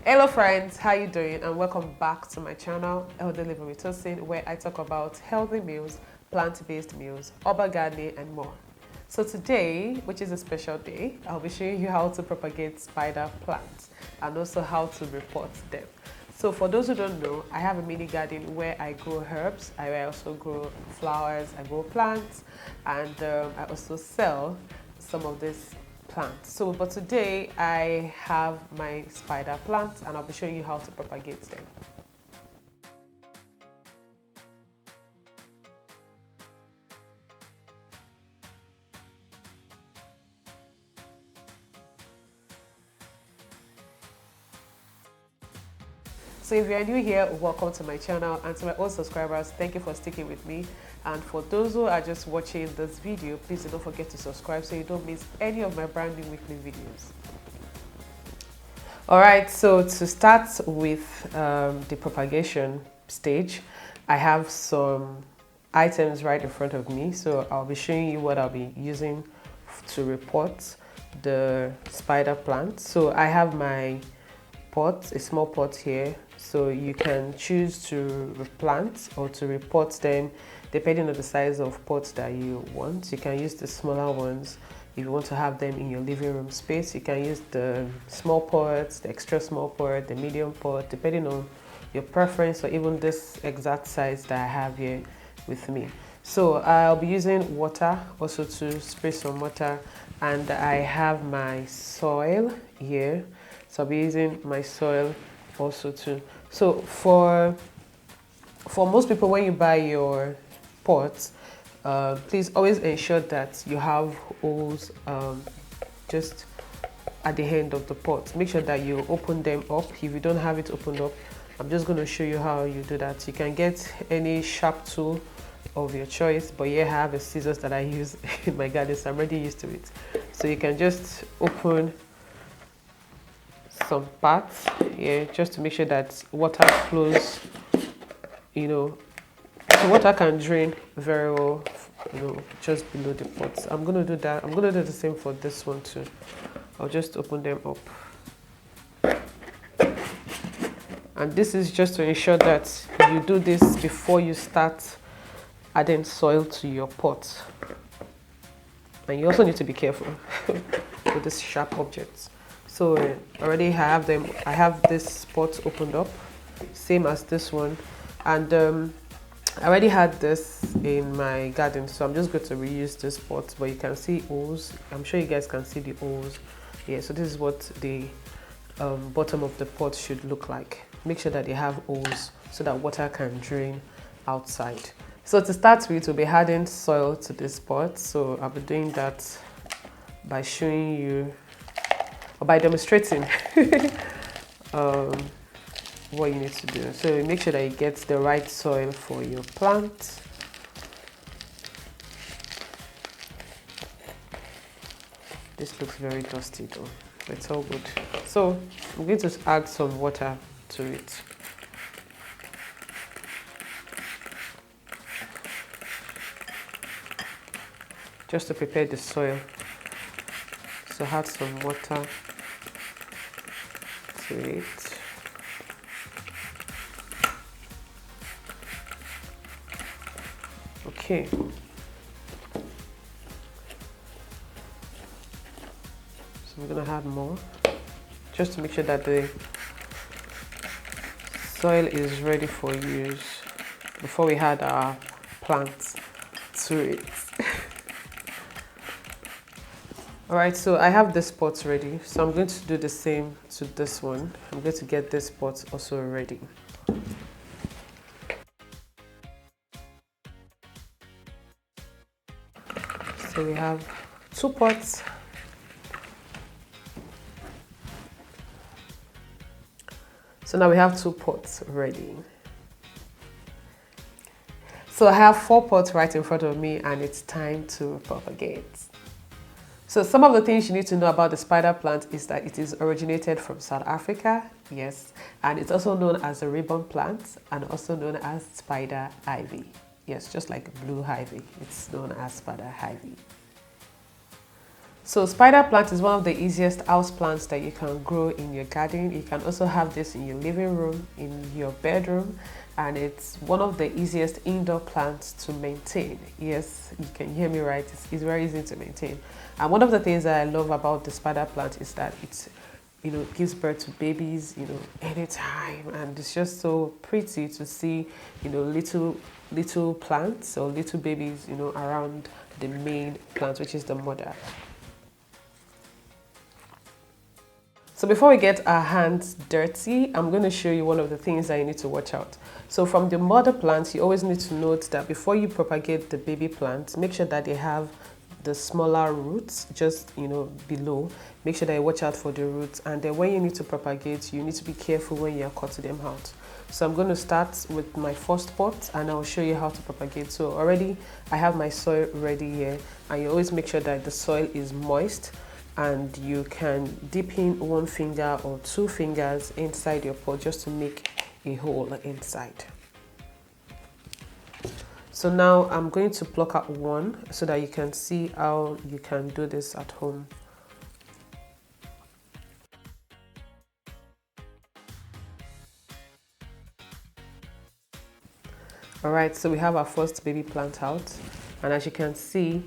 Hello friends, how you doing? And welcome back to my channel, Healthy Living with Tosin, where I talk about healthy meals, plant-based meals, urban gardening and more. So today, which is a special day, I'll be showing you how to propagate spider plants and also how to report them. So for those who don't know, I have a mini garden where I grow herbs, I also grow flowers, I grow plants, and I also sell some of these plants. So but today I have my spider plants and I'll be showing you how to propagate them. So if you're new here, welcome to my channel, and to my old subscribers, thank you for sticking with me. And for those who are just watching this video, please don't forget to subscribe so you don't miss any of my brand new weekly videos. Alright, so to start with the propagation stage, I have some items right in front of me. So I'll be showing you what I'll be using to report the spider plant. So I have my pot, a small pot here, so you can choose to replant or to report them depending on the size of pots that you want. You can use the smaller ones if you want to have them in your living room space. You can use the small pots, the extra small pot, the medium pot, depending on your preference, or even this exact size that I have here with me. So I'll be using water also to spray some water, and I have my soil here. So I'll be using my soil also too. So for most people, when you buy your pots, please always ensure that you have holes just at the end of the pot. Make sure that you open them up. If you don't have it opened up, I'm just going to show you how you do that. You can get any sharp tool of your choice, but yeah, I have a scissors that I use in my garden, so I'm already used to it. So you can just open some parts here just to make sure that water flows, so water can drain very well, just below the pots. I'm going to do that. I'm going to do the same for this one too. I'll just open them up. And this is just to ensure that you do this before you start adding soil to your pot. And you also need to be careful with these sharp objects. So already I have them. I have this pot opened up, same as this one, and I already had this in my garden, so I'm just going to reuse this pot. But you can see holes. I'm sure you guys can see the holes. Yeah. So this is what the bottom of the pot should look like. Make sure that they have holes so that water can drain outside. So to start with, we'll be adding soil to this pot. So I'll be doing that by showing you, or by demonstrating what you need to do. So make sure that you get the right soil for your plant. This looks very dusty though, but it's all good. So I'm going to add some water to it. Just to prepare the soil. So add some water to it. Okay. So we're going to add more, just to make sure that the soil is ready for use before we add our plants to it. Alright, so I have this pot ready, so I'm going to do the same to this one. I'm going to get this pot also ready. So we have two pots. So now we have two pots ready. So I have 4 pots right in front of me, and it's time to propagate. So some of the things you need to know about the spider plant is that it is originated from South Africa, yes, and it's also known as a ribbon plant and also known as spider ivy. Yes, just like blue ivy, it's known as spider ivy. So spider plant is one of the easiest house plants that you can grow in your garden. You can also have this in your living room, in your bedroom, and it's one of the easiest indoor plants to maintain. Yes, you can hear me right. It's very easy to maintain. And one of the things that I love about the spider plant is that it's, gives birth to babies, anytime, and it's just so pretty to see, little plants or little babies, around the main plant, which is the mother. So before we get our hands dirty, I'm going to show you one of the things that you need to watch out. So from the mother plants, you always need to note that before you propagate the baby plants, make sure that they have the smaller roots just below. Make sure that you watch out for the roots, and then when you need to propagate, you need to be careful when you're cutting them out. So I'm going to start with my first pot, and I'll show you how to propagate. So already I have my soil ready here, and you always make sure that the soil is moist, and you can dip in one finger or two fingers inside your pot just to make a hole inside. So now I'm going to pluck out one so that you can see how you can do this at home. Alright, so we have our first baby plant out, and as you can see,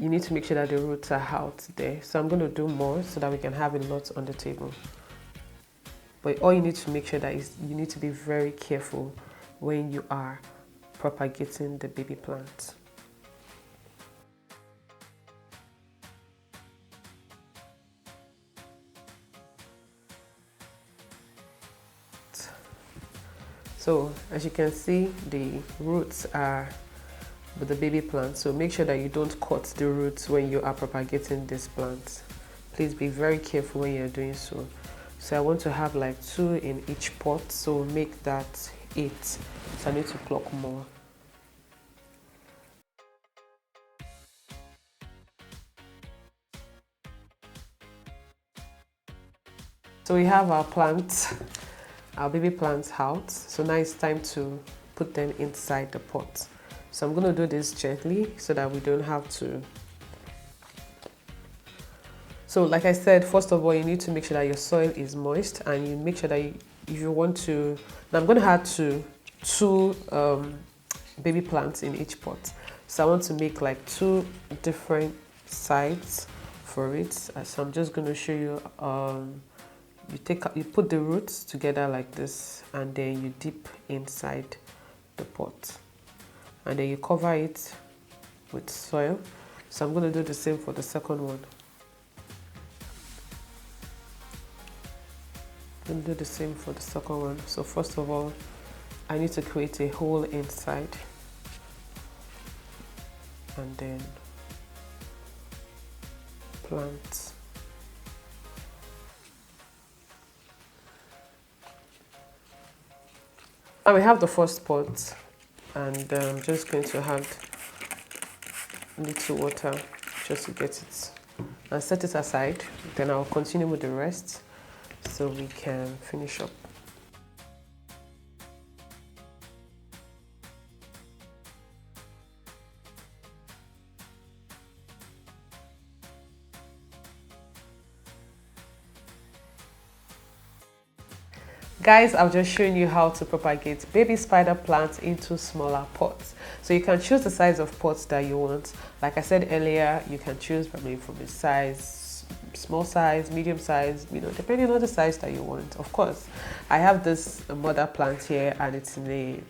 you need to make sure that the roots are out there. So I'm going to do more so that we can have a lot on the table. But all you need to make sure that is you need to be very careful when you are propagating the baby plant. So as you can see, the roots are with the baby plant, so make sure that you don't cut the roots when you are propagating this plant. Please be very careful when you're doing so. So I want to have like 2 in each pot, so make that 8. So I need to pluck more. So we have our plants, our baby plants out. So now it's time to put them inside the pot. So I'm going to do this gently so that we don't have to. So like I said, first of all, you need to make sure that your soil is moist, and you make sure that if you want to, now I'm going to add two baby plants in each pot. So I want to make like 2 different sides for it. So I'm just going to show you, you put the roots together like this, and then you dip inside the pot. And then you cover it with soil. So I'm going to do the same for the second one. I'm going to do the same for the second one. So first of all, I need to create a hole inside, and then plant. And we have the first pot, and I'm just going to add a little water just to get it and set it aside. Then I'll continue with the rest so we can finish up. Guys, I've just shown you how to propagate baby spider plants into smaller pots. So you can choose the size of pots that you want. Like I said earlier, you can choose from a size, small size, medium size, depending on the size that you want. Of course, I have this mother plant here, and it's in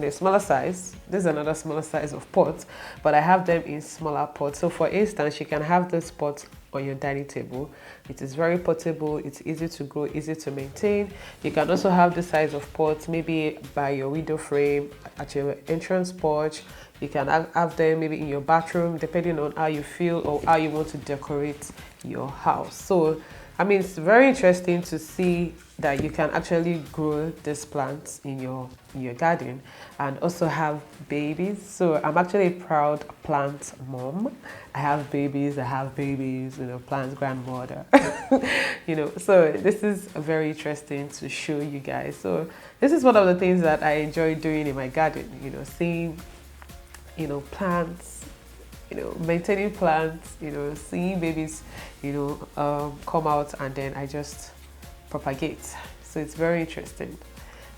a smaller size. This is another smaller size of pot, but I have them in smaller pots. So for instance, you can have this pot on your dining table. It is very portable, it's easy to grow, easy to maintain. You can also have the size of pots maybe by your window frame, at your entrance porch. You can have them maybe in your bathroom, depending on how you feel or how you want to decorate your house. So I mean, it's very interesting to see that you can actually grow these plants in your garden and also have babies. So I'm actually a proud plant mom. I have babies, plant grandmother. So this is very interesting to show you guys. So this is one of the things that I enjoy doing in my garden, seeing plants maintaining plants, seeing babies, come out, and then I just propagate. So it's very interesting.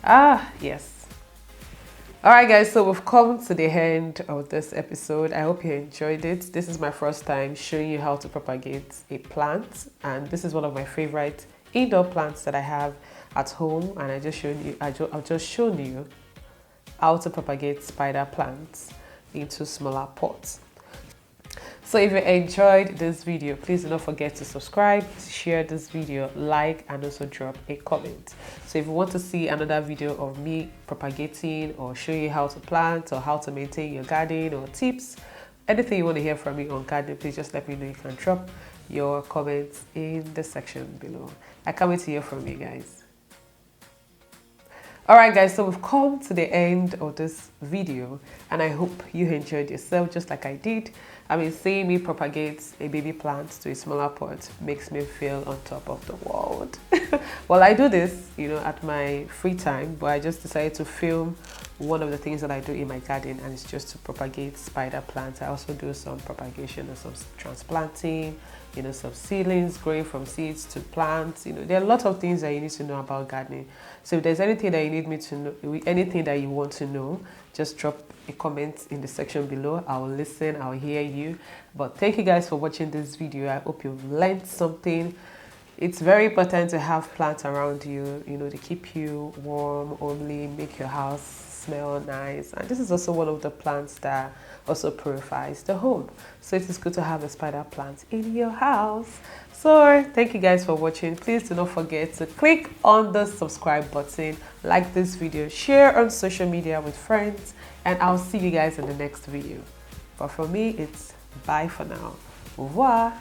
Yes. All right, guys, so we've come to the end of this episode. I hope you enjoyed it. This is my first time showing you how to propagate a plant, and this is one of my favorite indoor plants that I have at home, and I've just shown you how to propagate spider plants into smaller pots. So if you enjoyed this video, please do not forget to subscribe, share this video, like, and also drop a comment. So if you want to see another video of me propagating or showing you how to plant or how to maintain your garden or tips, anything you want to hear from me on gardening, please just let me know. You can drop your comments in the section below. I can't wait to hear from you guys. Alright guys, so we've come to the end of this video, and I hope you enjoyed yourself just like I did. I mean, seeing me propagate a baby plant to a smaller pot makes me feel on top of the world. Well, I do this, at my free time, but I just decided to film one of the things that I do in my garden, and it's just to propagate spider plants. I also do some propagation and some transplanting, some seedlings, growing from seeds to plants. There are a lot of things that you need to know about gardening. So if there's anything that you need me to know, anything that you want to know, just drop a comment in the section below. I'll listen, I'll hear you. But thank you guys for watching this video. I hope you've learned something. It's very important to have plants around you, to keep you warm, homely, make your house smell nice. And this is also one of the plants that also purifies the home. So it is good to have a spider plant in your house. So thank you guys for watching. Please do not forget to click on the subscribe button, like this video, share on social media with friends, and I'll see you guys in the next video. But for me, it's bye for now. Au revoir.